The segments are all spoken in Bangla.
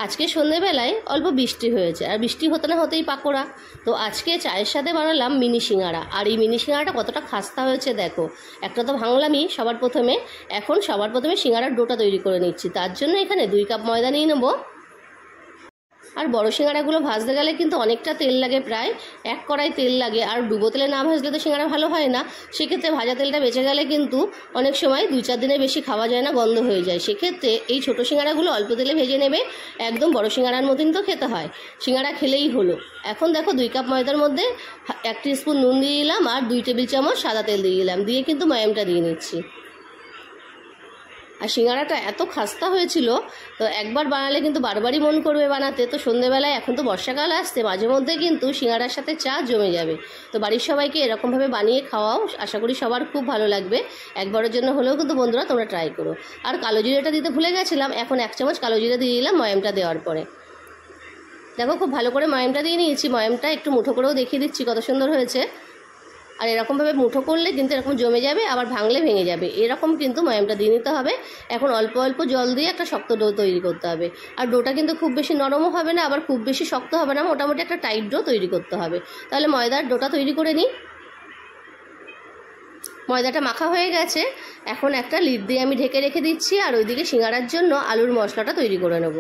আজকে সন্ধ্যেবেলায় অল্প বৃষ্টি হয়েছে, আর বৃষ্টি হতে না হতেই পাকোড়া। তো আজকে চায়ের সাথে বানালাম মিনি সিঙ্গাড়া। আর এই মিনি সিঙ্গাড়াটা কতটা খাস্তা হয়েছে দেখো। একটা তো ভাঙলামই সবার প্রথমে। এখন সবার প্রথমে সিঙ্গাড়ার ডোটা তৈরি করে নিচ্ছি। তার জন্য এখানে 2 কাপ ময়দা নিয়ে নেবো। আর বড় সিঙ্গাড়াগুলো ভাজতে গেলে কিন্তু অনেকটা তেল লাগে, প্রায় 1 কড়াই তেল লাগে। আর ডুবো তেলে না ভাজলে তো সিঙ্গাড়া ভালো হয় না। সেক্ষেত্রে ভাজা তেলটা বেঁচে গেলে কিন্তু অনেক সময় 2-4 দিনের বেশি খাওয়া যায় না, গন্ধ হয়ে যায়। সেক্ষেত্রে এই ছোটো সিঙ্গাড়াগুলো অল্প তেলে ভেজে নেবে, একদম বড় সিঙ্গাড়ার মতন তো খেতে হয়। সিঙ্গাড়া খেলেই হলো। এখন দেখো 2 কাপ ময়দার মধ্যে 1 টিস্পুন নুন দিয়ে দিলাম, আর 2 টেবিল চামচ সাদা তেল দিয়ে দিলাম, দিয়ে কিন্তু ময়ামটা দিয়ে নিচ্ছি। আর সিঙ্গাড়াটা এত খাস্তা হয়েছিল, তো একবার বানালে কিন্তু বারবারই মন করবে বানাতে। তো সন্ধ্যেবেলায় এখন তো বর্ষাকাল আসছে, মাঝে মধ্যে কিন্তু সিঙ্গাড়ার সাথে চা জমে যাবে। তো বাড়ির সবাইকে এরকমভাবে বানিয়ে খাওয়াও, আশা করি সবার খুব ভালো লাগবে। একবারের জন্য হলেও কিন্তু বন্ধুরা তোমরা ট্রাই করো। আর কালো জিরেটা দিতে ভুলে গেছিলাম, এখন 1 চামচ কালো জিরে দিয়ে দিলাম ময়ামটা দেওয়ার পরে। দেখো খুব ভালো করে ময়ামটা দিয়ে নিয়েছি। ময়ামটা একটু মুঠো করেও দেখিয়ে দিচ্ছি কত সুন্দর হয়েছে। আর এরকমভাবে মুঠো করলে কিন্তু এরকম জমে যাবে, আবার ভাঙলে ভেঙে যাবে। এরকম কিন্তু ময়ামটা দিয়ে নিতে হবে। এখন অল্প অল্প জল দিয়ে একটা শক্ত ডো তৈরি করতে হবে। আর ডোটা কিন্তু খুব বেশি নরমও হবে না, আবার খুব বেশি শক্ত হবে না, মোটামুটি একটা টাইট ডো তৈরি করতে হবে। তাহলে ময়দার ডোটা তৈরি করে নিই। ময়দাটা মাখা হয়ে গেছে, এখন একটা লিড দিয়ে আমি ঢেকে রেখে দিচ্ছি। আর ওইদিকে সিঙ্গাড়ার জন্য আলুর মশলাটা তৈরি করে নেব।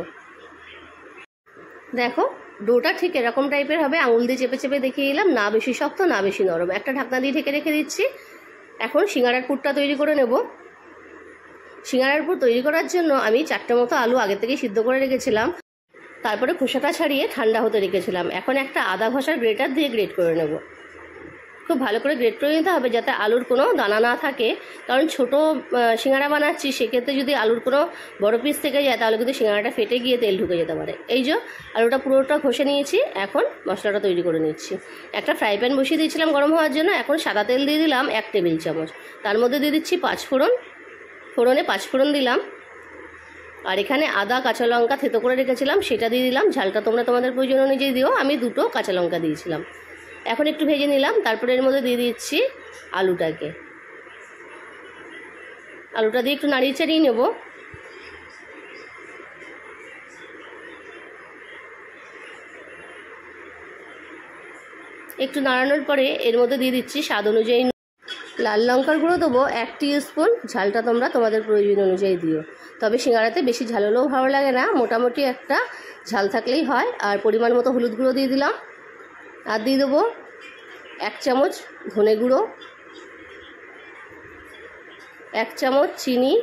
দেখো ডোটা ঠিক এরকম টাইপের হবে, আঙুল দিয়ে চেপে চেপে দেখিয়ে দিলাম, না বেশি শক্ত না বেশি নরম। একটা ঢাকনা দিয়ে ঢেকে রেখে দিচ্ছি। এখন সিঙ্গাড়ার পুরটা তৈরি করে নেব। সিঙ্গাড়ার পুর তৈরি করার জন্য আমি 4টে মতো আলু আগে থেকে সিদ্ধ করে রেখেছিলাম, তারপরে খোসাটা ছাড়িয়ে ঠান্ডা হতে রেখেছিলাম। এখন একটা আদা ঘষার গ্রেটার দিয়ে গ্রেট করে নেব। খুব ভালো করে গ্রেট করে নিতে হবে যাতে আলুর কোনো দানা না থাকে, কারণ ছোটো সিঙ্গাড়া বানাচ্ছি, সেক্ষেত্রে যদি আলুর কোনো বড় পিস থেকে যায় তাহলে কিন্তু সিঙ্গাড়াটা ফেটে গিয়ে তেল ঢুকে যেতে পারে। এই যে আলুটা পুরোটা ঘষে নিয়েছি, এখন মশলাটা তৈরি করে নিচ্ছি। একটা ফ্রাই প্যান বসিয়ে দিয়েছিলাম গরম হওয়ার জন্য। এখন সাদা তেল দিয়ে দিলাম 1 টেবিল চামচ, তার মধ্যে দিয়ে দিচ্ছি 5 ফোড়ন। ফোড়নে 5 ফোড়ন দিলাম। আর এখানে আদা কাঁচা লঙ্কা থেতো করে রেখেছিলাম, সেটা দিয়ে দিলাম। ঝালটা তোমরা তোমাদের প্রয়োজন অনুযায়ী দিও, আমি 2টো কাঁচা লঙ্কা দিয়েছিলাম। এখন একটু ভেজে নিলাম, তারপরে এর মধ্যে দিয়ে দিচ্ছি আলুটাকে। আলুটা দিয়ে একটু নাড়িয়ে চাড়িয়ে নেব। একটু নাড়ানোর পরে এর মধ্যে দিয়ে দিচ্ছি স্বাদ অনুযায়ী লাল লঙ্কার গুঁড়ো দেবো 1 টিস্পুন। ঝালটা তোমরা তোমাদের প্রয়োজন অনুযায়ী দিও, তবে সিঙ্গাড়াতে বেশি ঝাল হলেও ভালো লাগে না, মোটামুটি একটা ঝাল থাকলেই হয়। আর পরিমাণ মতো হলুদ গুঁড়ো দিয়ে দিলাম। আর দিয়ে দেবো 1 চামচ ধনে গুঁড়ো, 1 চামচ চিনি,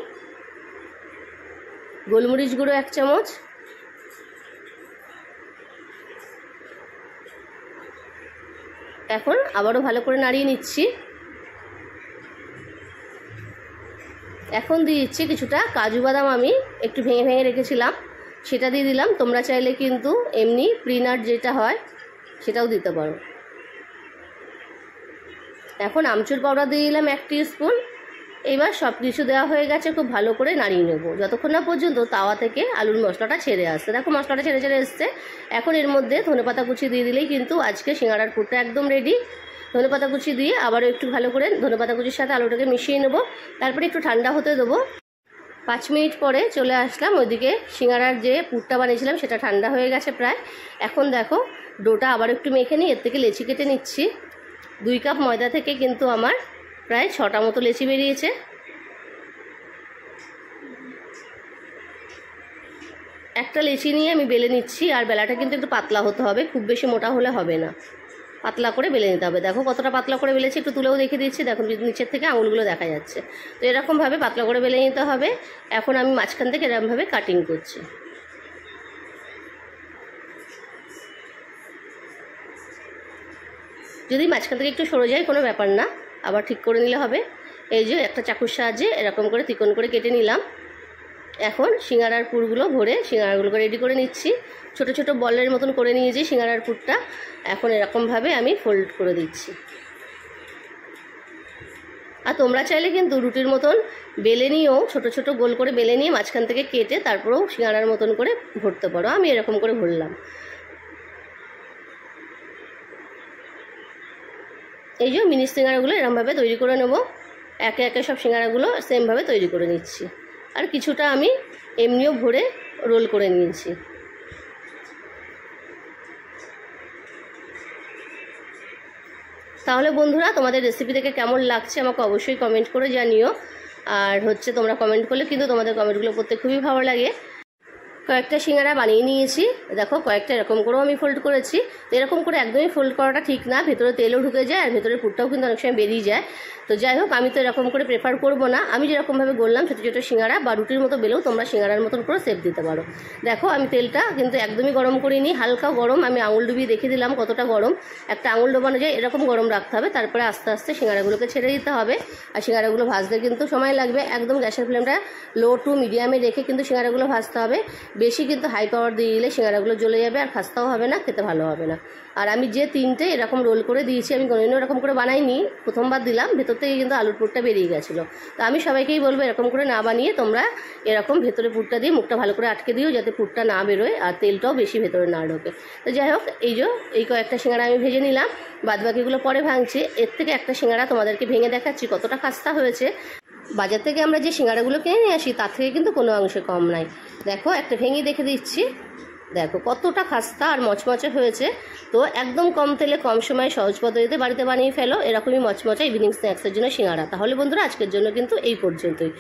গোলমরিচ গুঁড়ো 1 চামচ, এখন আবারও ভালো করে নাড়িয়ে নিচ্ছি। এখন দিয়ে দিচ্ছি কিছুটা কাজু বাদাম, আমি একটু ভেঙে ভেঙে রেখেছিলাম, সেটা দিয়ে দিলাম। তোমরা চাইলে কিন্তু এমনি পিনাট যেটা হয় সেটাও দিতে পারো। এখন আমচুর পাউডার দিয়ে দিলাম 1 টিস্পুন। এবার সব কিছু দেওয়া হয়ে গেছে, খুব ভালো করে নাড়িয়ে নেবো যতক্ষণ না পর্যন্ত তাওয়া থেকে আলুর মশলাটা ছেড়ে আসছে। দেখো মশলাটা ছেড়ে ছেড়ে এসছে। এখন এর মধ্যে ধনেপাতা কুচি দিয়ে দিলেই কিন্তু আজকে সিঙ্গাড়ার পুরটা একদম রেডি। ধনেপাতা কুচি দিয়ে আবারও একটু ভালো করে ধনেপাতা কুচির সাথে আলুটাকে মিশিয়ে নেবো, তারপরে একটু ঠান্ডা হতে দেবো। 5 মিনিট পরে চলে আসলাম। ওইদিকে সিঙ্গাড়ার যে পুরটা বানিয়েছিলাম সেটা ঠান্ডা হয়ে গেছে প্রায়। এখন দেখো ডোটা আবার একটু মেখে নিই, এর থেকে লেচি কেটে নিচ্ছি। 2 কাপ ময়দা থেকে কিন্তু আমার প্রায় 6টা মতো লেচি বেরিয়েছে। একটা লেচি নিয়ে আমি বেলে নিচ্ছি। আর বেলাটা কিন্তু একটু পাতলা হতে হবে, খুব বেশি মোটা হলে হবে না, পাতলা করে বেলে নিতে হবে। দেখো কতটা পাতলা করে বেলেছি, একটু তুলেও দেখে দিচ্ছি। দেখো নিচের থেকে আঙুলগুলো দেখা যাচ্ছে। তো এরকমভাবে পাতলা করে বেলে নিতে হবে। এখন আমি মাঝখান থেকে এরকমভাবে কাটিং করছি। যদি মাঝখান থেকে একটু সরে যায় কোনো ব্যাপার না, আবার ঠিক করে নিলে হবে। এই যে একটা চাকুর সাহায্যে এরকম করে তিকোণ করে কেটে নিলাম। এখন সিঙ্গাড়ার পুরগুলো ভরে সিঙ্গাড়াগুলোকে রেডি করে নিচ্ছি। ছোট ছোট বলের মতন করে নিয়েছি সিঙ্গাড়ার পুরটা। এখন এরকমভাবে আমি ফোল্ড করে দিচ্ছি। আর তোমরা চাইলে কিন্তু রুটির মতন বেলে নিয়েও ছোট ছোট গোল করে বেলে নিয়ে মাঝখান থেকে কেটে তারপরেও সিঙ্গাড়ার মতন করে ভরতে পারো। আমি এরকম করে ভরলাম। এই যে মিনি সিঙ্গাড়াগুলো এরকমভাবে তৈরি করে নেব। একে একে সব সিঙ্গাড়াগুলো সেমভাবে তৈরি করে নিচ্ছি। আর কিছুটা আমি এমনিও ভরে রোল করে নিয়েছি। তাহলে বন্ধুরা, তোমাদের রেসিপি দেখে কেমন লাগছে আমাকে অবশ্যই কমেন্ট করে জানিও। আর তোমরা কমেন্ট করলে কিন্তু তোমাদের কমেন্টগুলো পড়তে খুবই ভালো লাগে। কয়েকটা সিঙ্গারা বানিয়ে নিয়েছি, দেখো কয়েকটা এরকম করেও আমি ফোল্ড করেছি। তো এরকম করে একদমই ফোল্ড করাটা ঠিক না, ভেতরে তেলও ঢুকে যায় আর ভেতরের পুরটাও কিন্তু অনেক সময় বেরিয়ে যায়। তো যাই হোক, আমি তো এরকম করে প্রেফার করব না। আমি যেরকমভাবে বললাম ছোটো ছোটো সিঙ্গারা বা রুটির মতো বেলেও তোমরা সিঙ্গারার মতন করে শেপ দিতে পারো। দেখো আমি তেলটা কিন্তু একদমই গরম করিনি, হালকা গরম। আমি আঙুল ডুবিয়ে দেখে দিলাম কতটা গরম। একটা আঙুল ডোবানো যায় এরকম গরম রাখতে হবে, তারপরে আস্তে আস্তে সিঙ্গারাগুলোকে ছেড়ে দিতে হবে। আর সিঙ্গারাগুলো ভাজতে কিন্তু সময় লাগবে। একদম গ্যাসের ফ্লেমটা লো টু মিডিয়ামে রেখে কিন্তু সিঙ্গারাগুলো ভাজতে হবে। বেশি কিন্তু হাই পাওয়ার দিয়ে দিলে সিঙ্গারাগুলো জ্বলে যাবে আর খাস্তাও হবে না, খেতে ভালো হবে না। আর আমি যে 3টে এরকম রোল করে দিয়েছি, আমি কোনোদিনও এরকম করে বানাইনি, প্রথমবার দিলাম, ভেতর থেকে কিন্তু আলুর পুরটা বেরিয়ে গেছিলো। তো আমি সবাইকেই বলবো এরকম করে না বানিয়ে তোমরা এরকম ভেতরে পুরটা দিয়ে মুখটা ভালো করে আটকে দিও, যাতে পুরটা না বেরোয় আর তেলটাও বেশি ভেতরে না ঢোকে। তো যাই হোক, এই কয়েকটা সিঙ্গারা আমি ভেজে নিলাম, বাদবাকিগুলো পরে ভাঙছি। এর থেকে একটা সিঙ্গারা তোমাদেরকে ভেঙে দেখাচ্ছি কতটা খাস্তা হয়েছে। বাজার থেকে আমরা যে সিঙ্গারাগুলো কিনে নিয়ে আসি তার থেকে কিন্তু কোনো অংশে কম নাই। দেখো একটা ভেঙে দেখে দিচ্ছি, দেখো কতটা খাস্তা আর মচমচে হয়েছে। তো একদম কম তেলে কম সময়ে সহজ পদ্ধতিতে বাড়িতে বানিয়ে ফেলো এরকমই মচমচে ইভিনিং স্ন্যাক্সের জন্য সিঙ্গারা। তাহলে বন্ধুরা, আজকের জন্য কিন্তু এই পর্যন্তই।